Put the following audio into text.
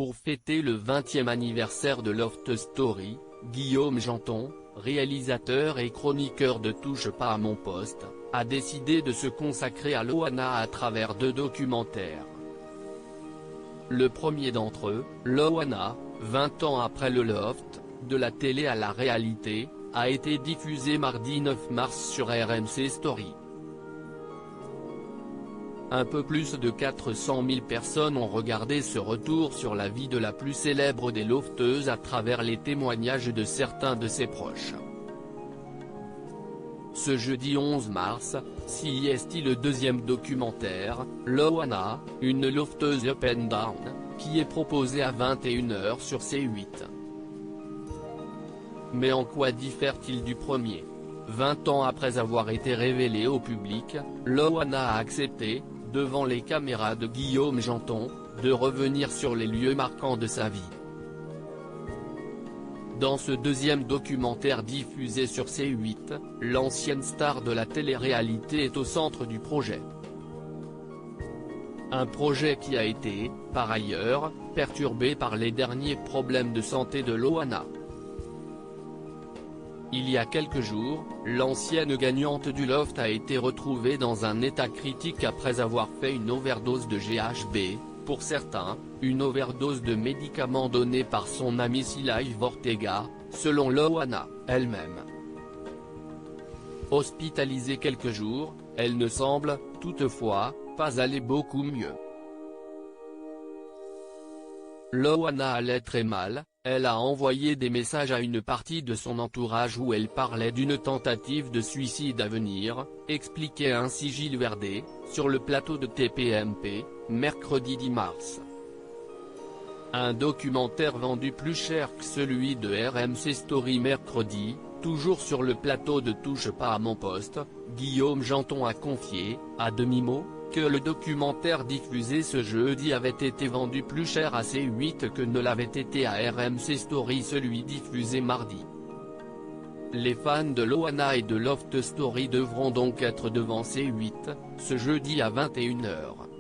Pour fêter le 20e anniversaire de Loft Story, Guillaume Janton, réalisateur et chroniqueur de Touche pas à mon poste, a décidé de se consacrer à Loana à travers 2 documentaires. Le premier d'entre eux, Loana, 20 ans après le Loft, de la télé à la réalité, a été diffusé mardi 9 mars sur RMC Story. Un peu plus de 400 000 personnes ont regardé ce retour sur la vie de la plus célèbre des lofteuses à travers les témoignages de certains de ses proches. Ce jeudi 11 mars, CIST le 2e documentaire, Loana, une lofteuse up and down, qui est proposé à 21 h sur C8. Mais en quoi diffère-t-il du premier ? 20 ans après avoir été révélé au public, Loana a accepté, devant les caméras de Guillaume Janton, de revenir sur les lieux marquants de sa vie. Dans ce 2e documentaire diffusé sur C8, l'ancienne star de la télé-réalité est au centre du projet. Un projet qui a été, par ailleurs, perturbé par les derniers problèmes de santé de Loana. Il y a quelques jours, l'ancienne gagnante du Loft a été retrouvée dans un état critique après avoir fait une overdose de GHB, pour certains, une overdose de médicaments donnés par son amie Sylvie Ortega, selon Loana, elle-même. Hospitalisée quelques jours, elle ne semble, toutefois, pas aller beaucoup mieux. Loana allait très mal, elle a envoyé des messages à une partie de son entourage où elle parlait d'une tentative de suicide à venir, expliquait ainsi Gilles Verdez, sur le plateau de TPMP, mercredi 10 mars. Un documentaire vendu plus cher que celui de RMC Story mercredi, toujours sur le plateau de Touche pas à mon poste, Guillaume Janton a confié, à demi-mot, que le documentaire diffusé ce jeudi avait été vendu plus cher à C8 que ne l'avait été à RMC Story celui diffusé mardi. Les fans de Loana et de Loft Story devront donc être devant C8, ce jeudi à 21 h.